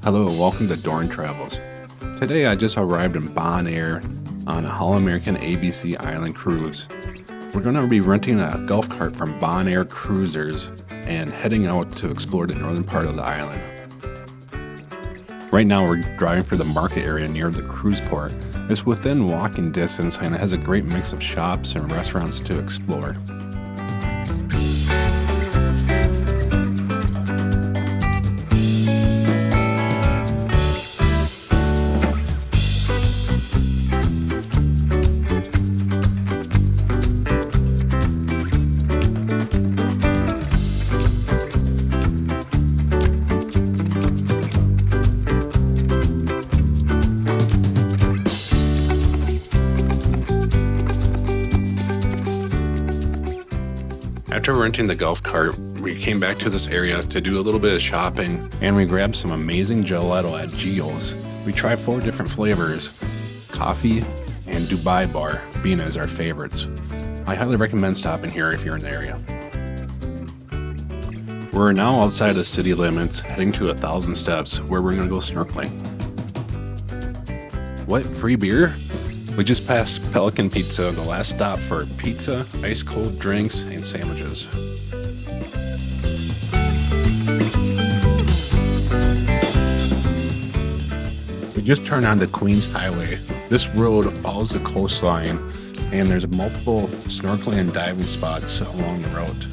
Hello, welcome to Dohrn Travels. Today I just arrived in Bonaire on a Holland American ABC Island cruise. We're going to be renting a golf cart from Bonaire Cruisers and heading out to explore the northern part of the island. Right now we're driving through the market area near the cruise port. It's within walking distance and it has a great mix of shops and restaurants to explore. After renting the golf cart, we came back to this area to do a little bit of shopping, and we grabbed some amazing gelato at Gio's. We tried 4 different flavors, coffee and Dubai bar being as our favorites. I highly recommend stopping here if you're in the area. We're now outside the city limits, heading to 1,000 Steps, where we're gonna go snorkeling. What, free beer? We just passed Pelican Pizza, the last stop for pizza, ice cold drinks, and sandwiches. We just turned onto Queens Highway. This road follows the coastline, and there's multiple snorkeling and diving spots along the route.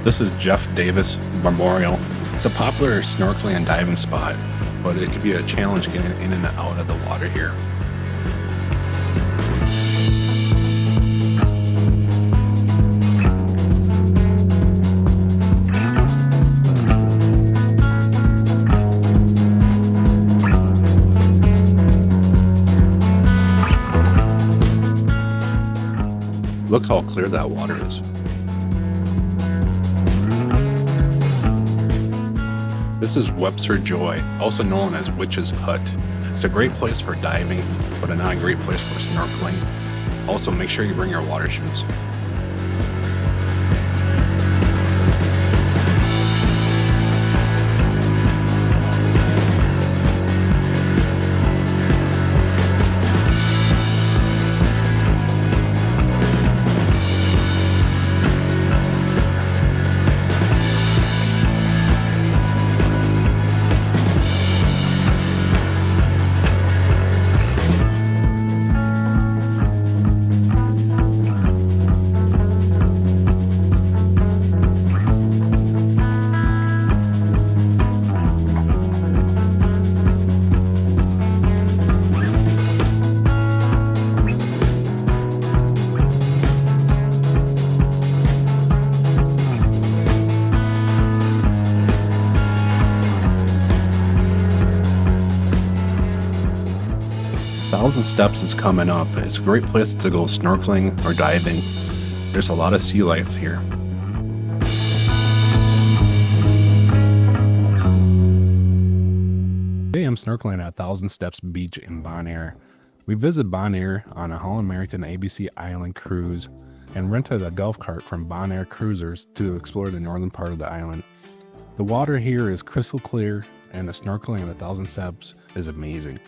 This is Jeff Davis Memorial. It's a popular snorkeling and diving spot, but it could be a challenge getting in and out of the water here. Look how clear that water is. This is Webster Joy, also known as Witch's Hut. It's a great place for diving, but not a great place for snorkeling. Also, make sure you bring your water shoes. Thousand Steps is coming up. It's a great place to go snorkeling or diving. There's a lot of sea life here. Today I'm snorkeling at 1,000 Steps Beach in Bonaire. We visited Bonaire on a Holland American ABC Island cruise and rented a golf cart from Bonaire Cruisers to explore the northern part of the island. The water here is crystal clear and the snorkeling at 1,000 Steps is amazing.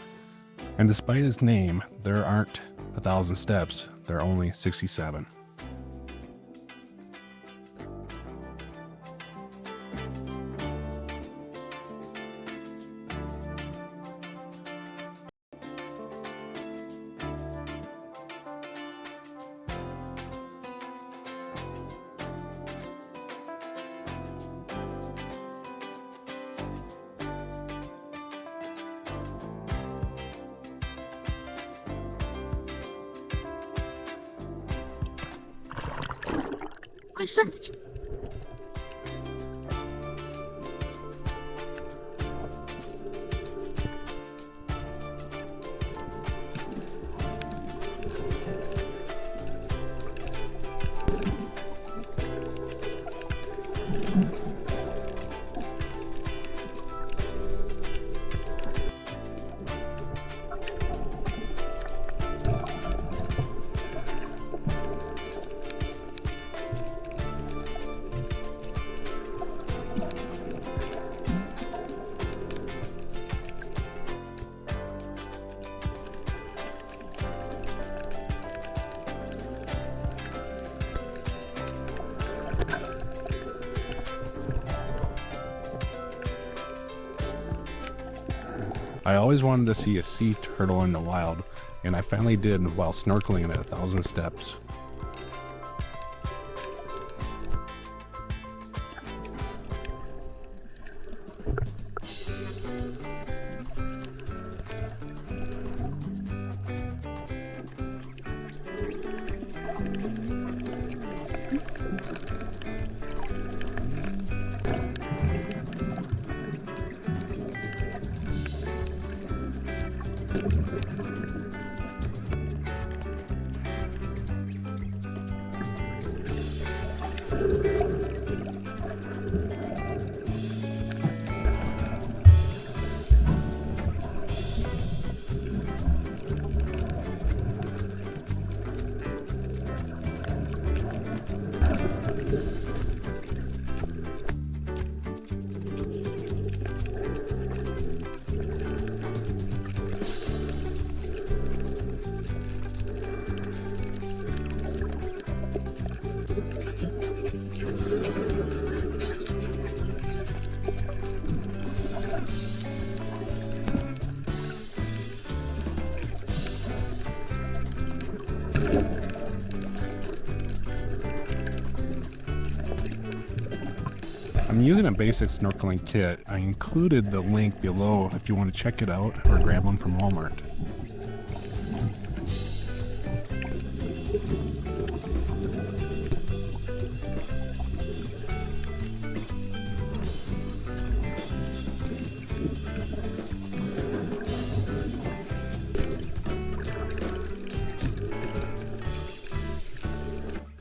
And despite its name, there aren't 1,000 steps, there are only 67. Present. I always wanted to see a sea turtle in the wild, and I finally did while snorkeling at 1,000 steps. I'm using a basic snorkeling kit. I included the link below if you want to check it out or grab one from Walmart.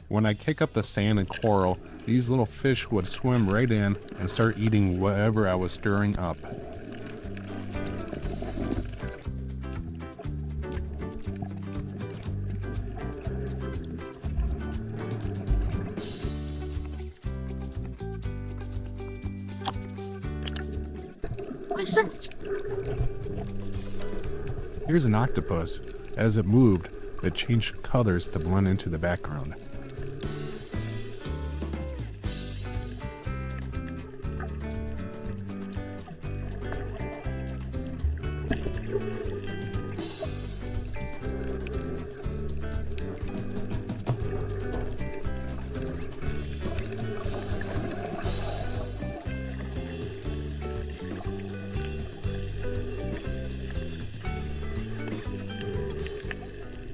When I kick up the sand and coral, these little fish would swim right in and start eating whatever I was stirring up. Present. Here's an octopus. As it moved, it changed colors to blend into the background.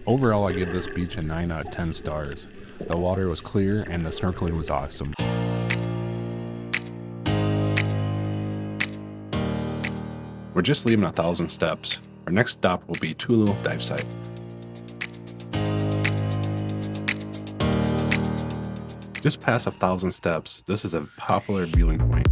Overall, I give this beach a 9 out of 10 stars. The water was clear and the snorkeling was awesome. We're just leaving 1,000 steps. Our next stop will be Tolo Dive Site. Just past 1,000 steps, this is a popular viewing point.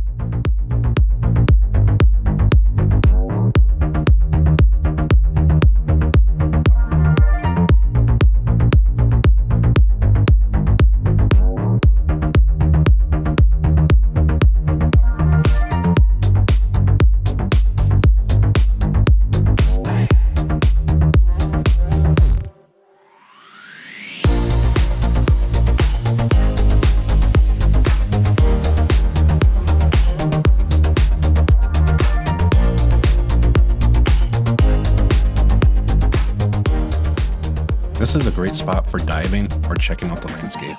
This is a great spot for diving or checking out the landscape.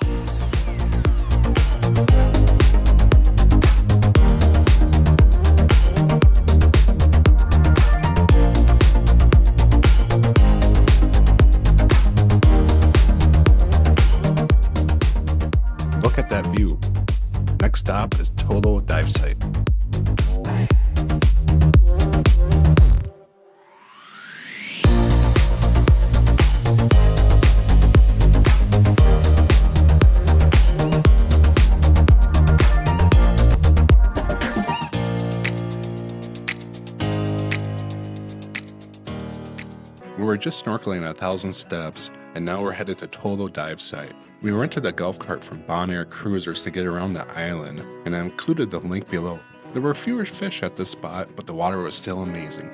Look at that view. Next stop is Tolo Dive Site. We were just snorkeling at 1,000 steps, and now we're headed to Tolo Dive Site. We rented a golf cart from Bonaire Cruisers to get around the island, and I included the link below. There were fewer fish at this spot, but the water was still amazing.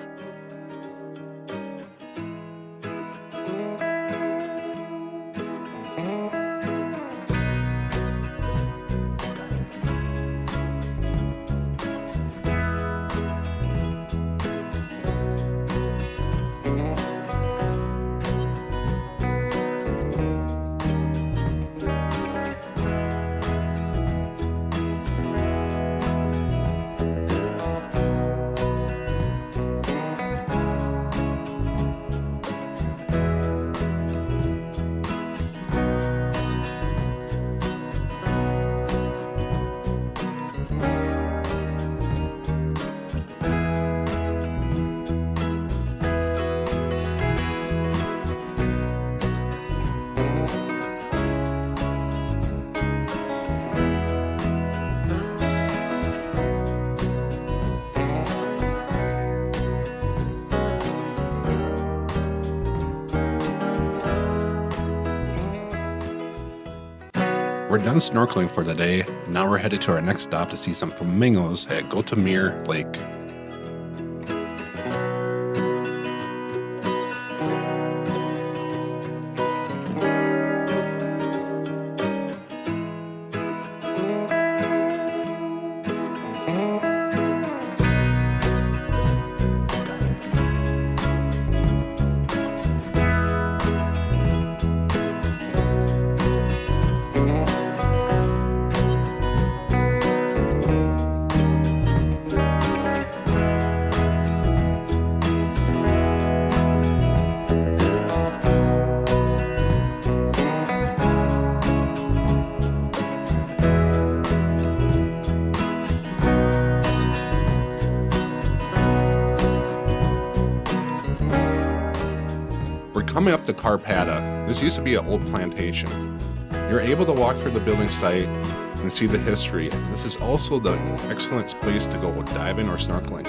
We're done snorkeling for the day. Now we're headed to our next stop to see some flamingos at Goto Lake. Coming up to Carpata, this used to be an old plantation. You're able to walk through the building site and see the history. This is also the excellent place to go diving or snorkeling.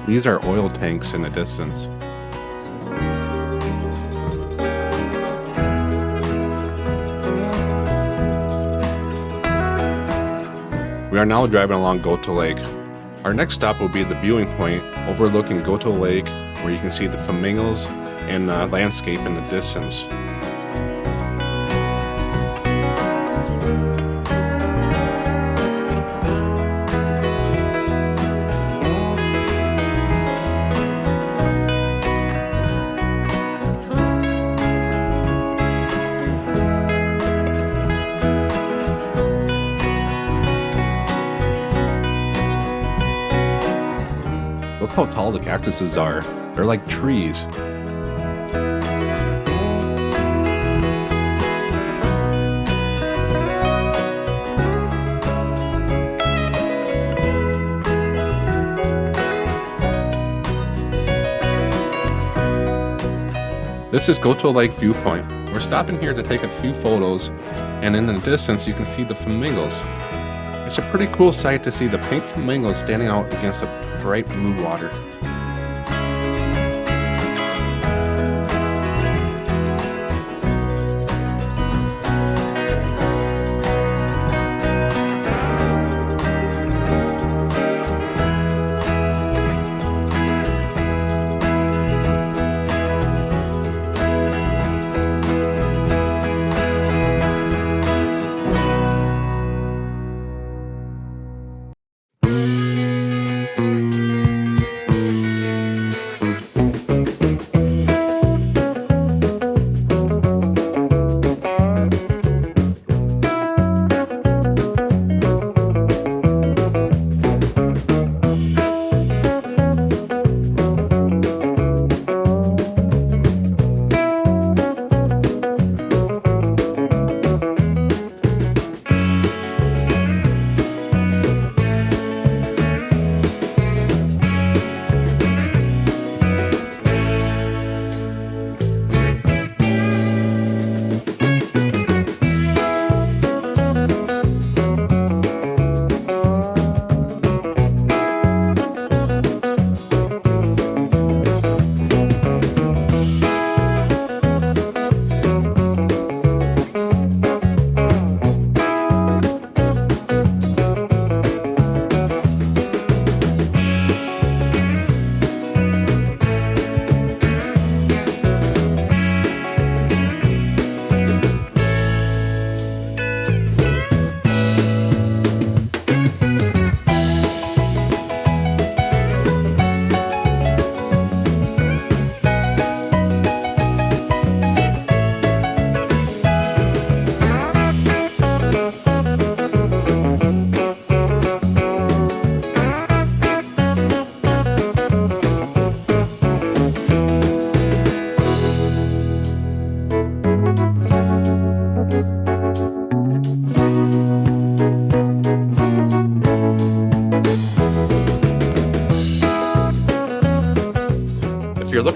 These are oil tanks in the distance. We are now driving along Goto Lake. Our next stop will be the viewing point overlooking Goto Lake, where you can see the flamingos and landscape in the distance. Look how tall the cactuses are. They're like trees. This is Goto Lake Viewpoint. We're stopping here to take a few photos, and in the distance you can see the flamingos. It's a pretty cool sight to see the pink flamingos standing out against the bright blue water.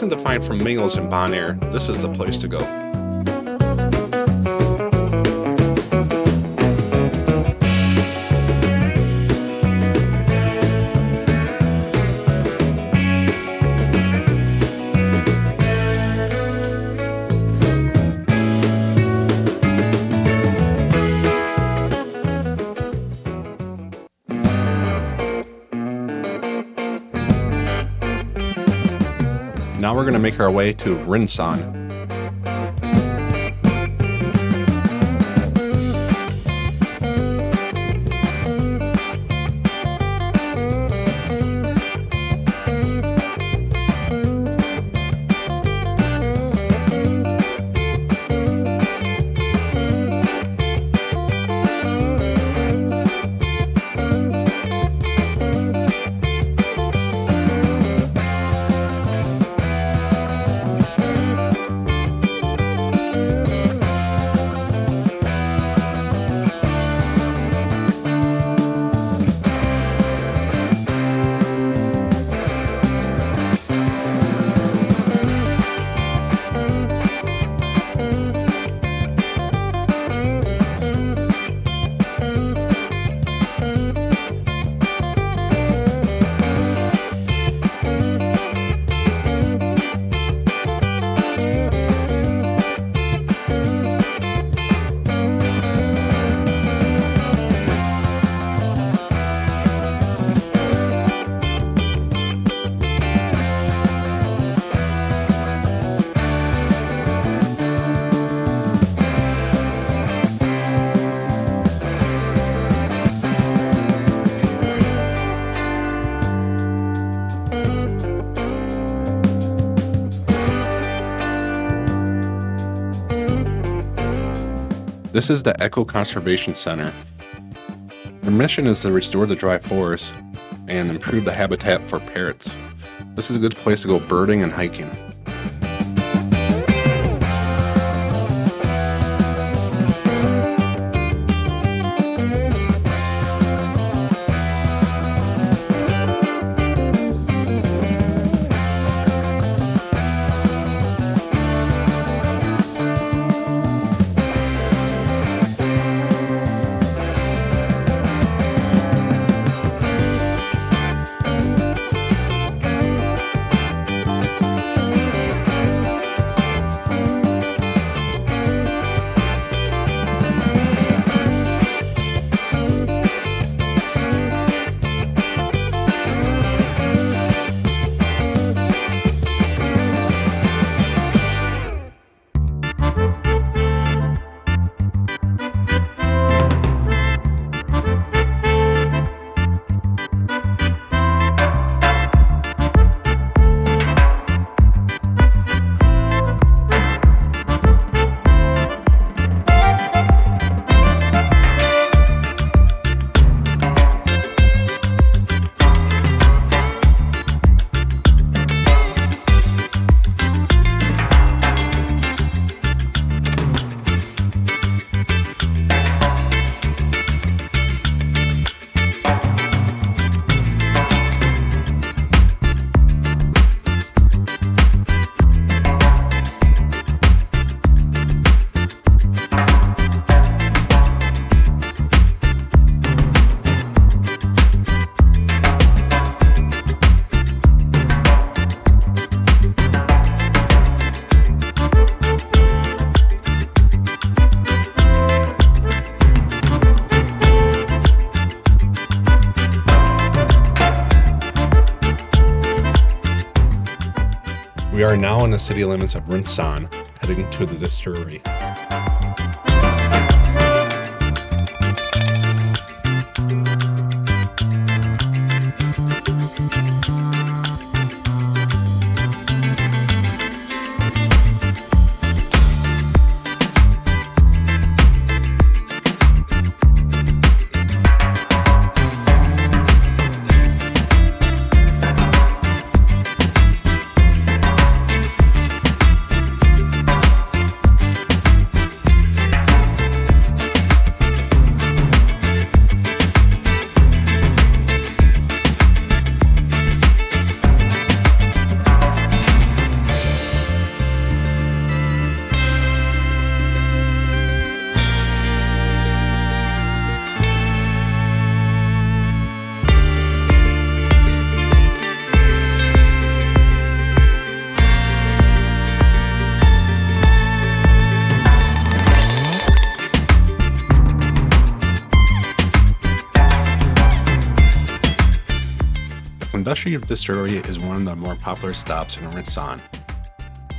looking to find flamingos in Bonaire, this is the place to go. Now we're going to make our way to Rinsan. This is the Eco Conservation Center. Their mission is to restore the dry forest and improve the habitat for parrots. This is a good place to go birding and hiking. We are now in the city limits of Rinsan, heading to the distillery. Cadushy Distillery is one of the more popular stops in Ritson.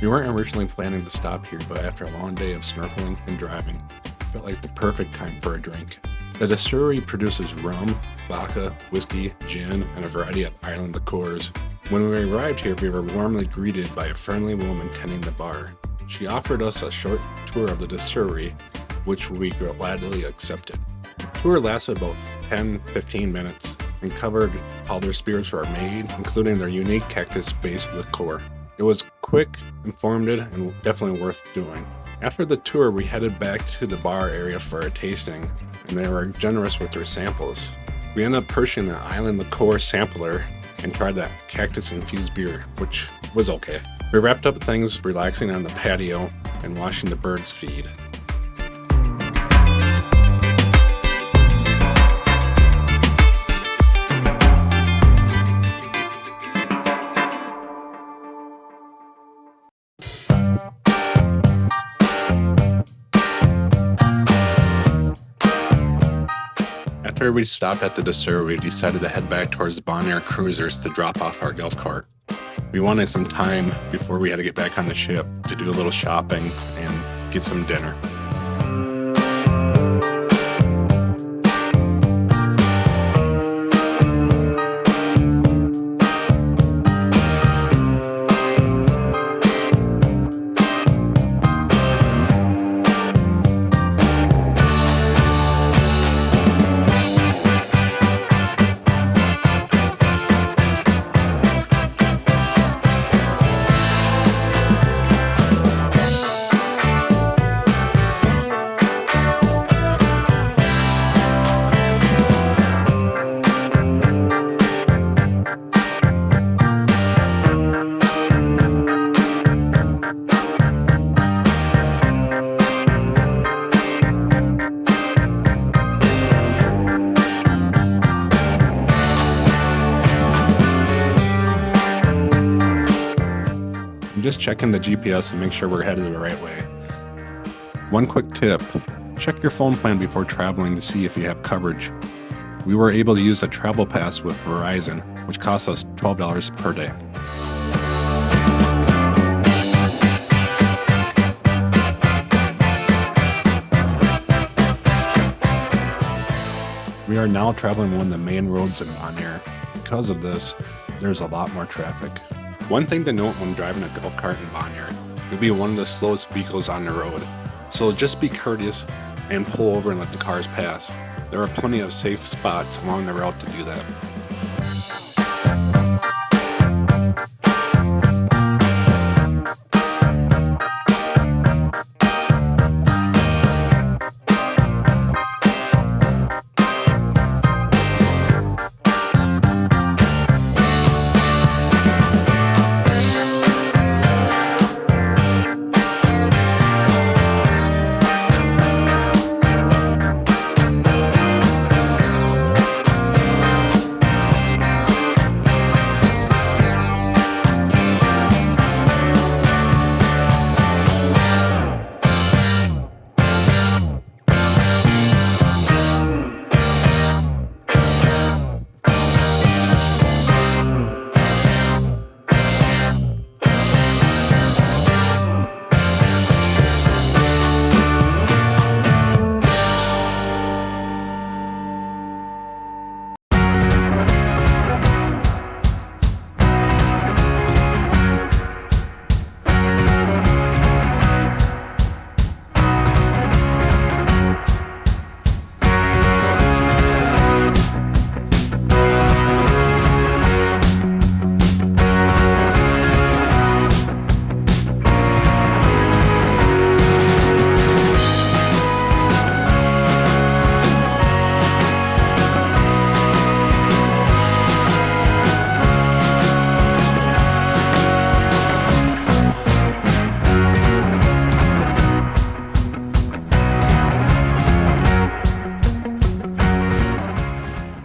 We weren't originally planning to stop here, but after a long day of snorkeling and driving, it felt like the perfect time for a drink. The distillery produces rum, vodka, whiskey, gin, and a variety of island liqueurs. When we arrived here, we were warmly greeted by a friendly woman tending the bar. She offered us a short tour of the distillery, which we gladly accepted. The tour lasted about 10-15 minutes and covered how their spirits were made, including their unique cactus-based liqueur. It was quick, informative, and definitely worth doing. After the tour, we headed back to the bar area for a tasting, and they were generous with their samples. We ended up purchasing the island liqueur sampler and tried the cactus-infused beer, which was okay. We wrapped up things relaxing on the patio and watching the birds feed. After we stopped at the distillery, we decided to head back towards the Bonaire Cruisers to drop off our golf cart. We wanted some time before we had to get back on the ship to do a little shopping and get some dinner. Just checking the GPS to make sure we're headed the right way. One quick tip, check your phone plan before traveling to see if you have coverage. We were able to use a travel pass with Verizon, which cost us $12 per day. We are now traveling one of the main roads in Bonaire. Because of this, there's a lot more traffic. One thing to note when driving a golf cart in Bonaire, you'll be one of the slowest vehicles on the road. So just be courteous and pull over and let the cars pass. There are plenty of safe spots along the route to do that.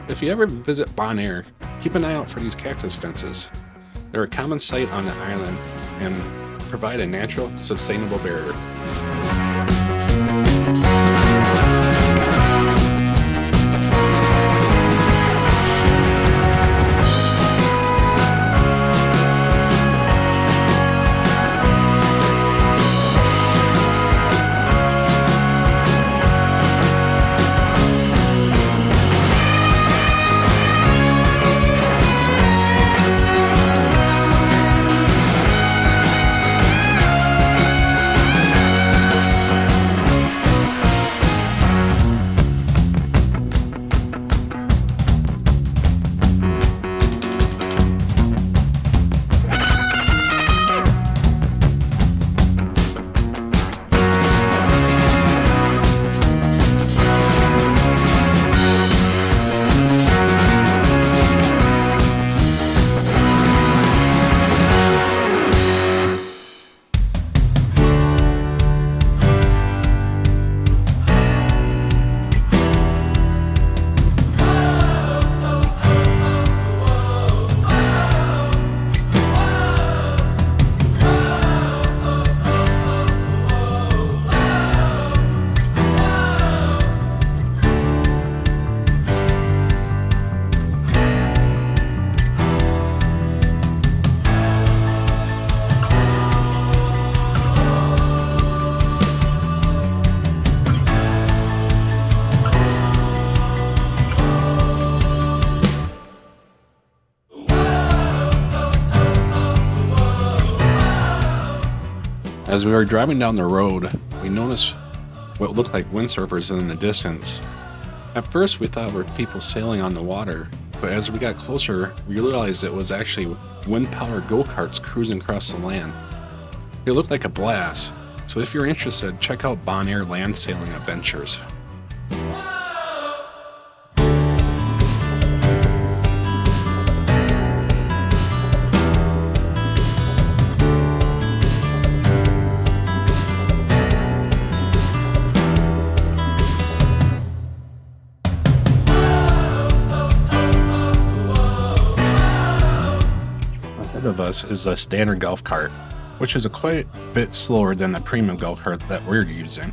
If you ever visit Bonaire, keep an eye out for these cactus fences. They're a common sight on the island and provide a natural, sustainable barrier. As we were driving down the road, we noticed what looked like windsurfers in the distance. At first, we thought were people sailing on the water, but as we got closer, we realized it was actually wind-powered go-karts cruising across the land. It looked like a blast, so if you're interested, check out Bonaire Land Sailing Adventures. Ahead of us is a standard golf cart, which is quite a bit slower than the premium golf cart that we're using.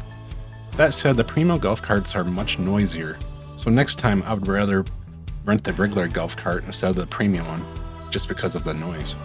That said, the premium golf carts are much noisier, so next time I would rather rent the regular golf cart instead of the premium one, just because of the noise.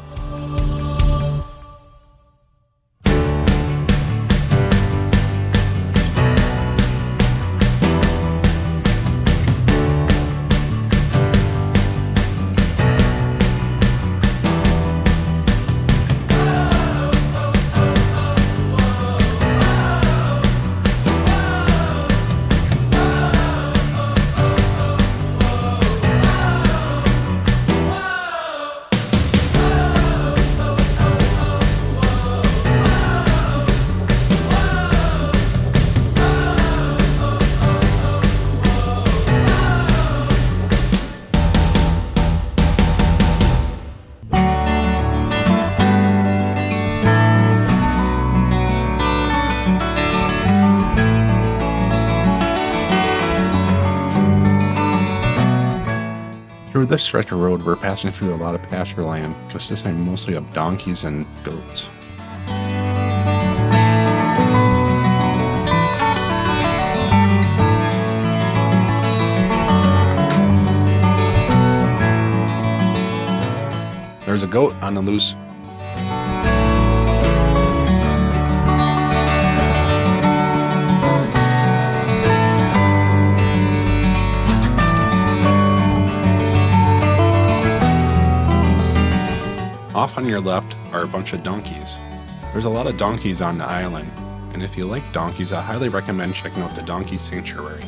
Through this stretch of road, we're passing through a lot of pasture land, consisting mostly of donkeys and goats. There's a goat on the loose. Off on your left are a bunch of donkeys. There's a lot of donkeys on the island, and if you like donkeys, I highly recommend checking out the Donkey Sanctuary.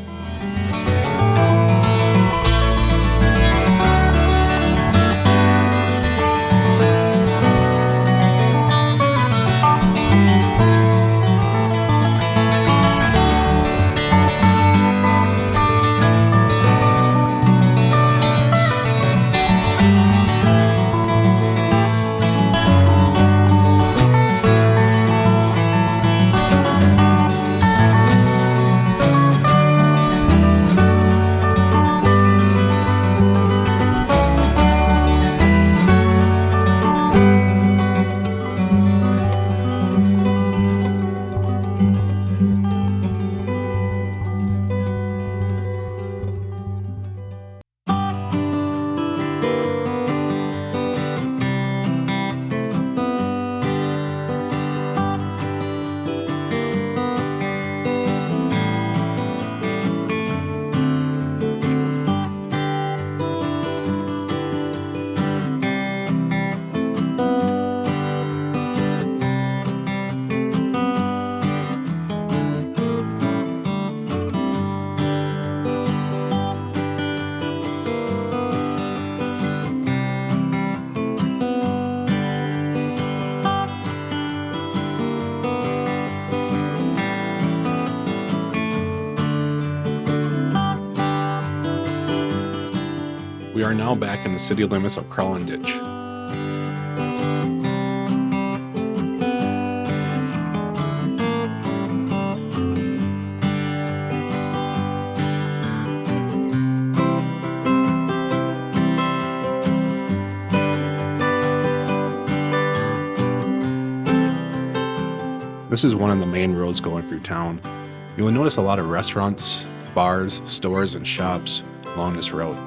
We are now back in the city limits of Ditch. This is one of the main roads going through town. You will notice a lot of restaurants, bars, stores, and shops along this road.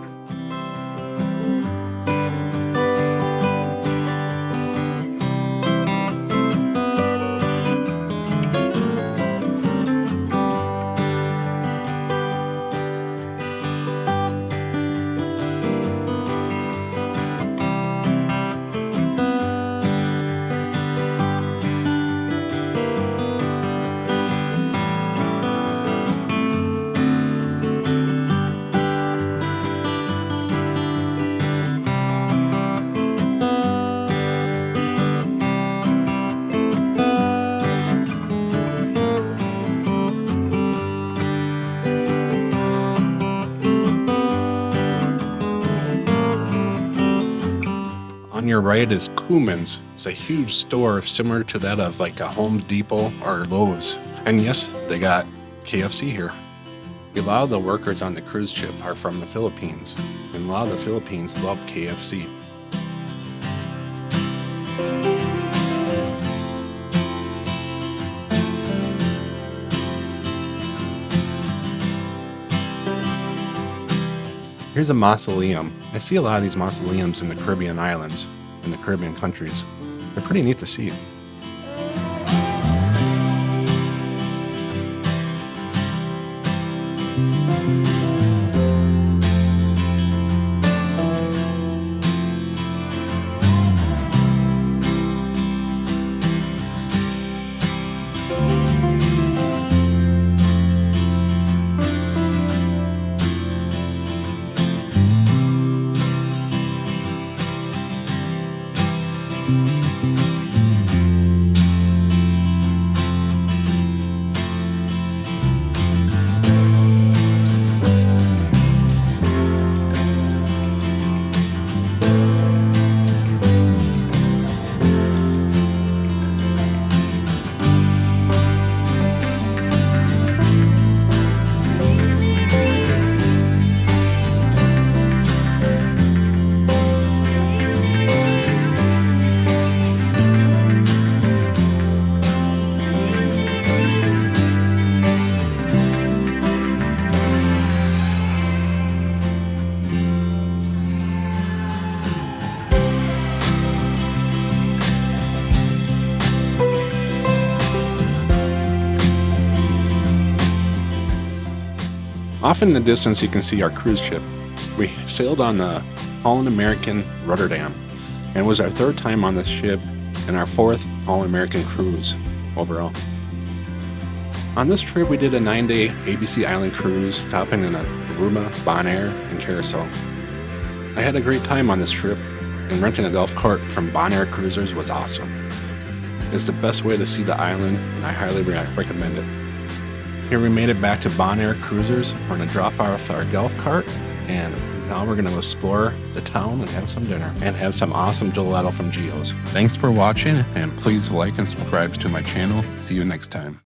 your right is Kuman's. It's a huge store similar to that of like a Home Depot or Lowe's. And yes, they got KFC here. A lot of the workers on the cruise ship are from the Philippines, and a lot of the Philippines love KFC. Here's a mausoleum. I see a lot of these mausoleums in the Caribbean islands, in the Caribbean countries. They're pretty neat to see. Off in the distance, you can see our cruise ship. We sailed on the Holland American Rotterdam, and it was our third time on this ship and our fourth Holland American cruise overall. On this trip, we did a 9-day ABC Island cruise, stopping in Aruba, Bonaire, and Carousel. I had a great time on this trip, and renting a golf cart from Bonaire Cruisers was awesome. It's the best way to see the island, and I highly recommend it. Here we made it back to Bonaire Cruisers. We're going to drop off our golf cart, and now we're going to explore the town and have some dinner and have some awesome gelato from Gio's. Thanks for watching, and please like and subscribe to my channel. See you next time.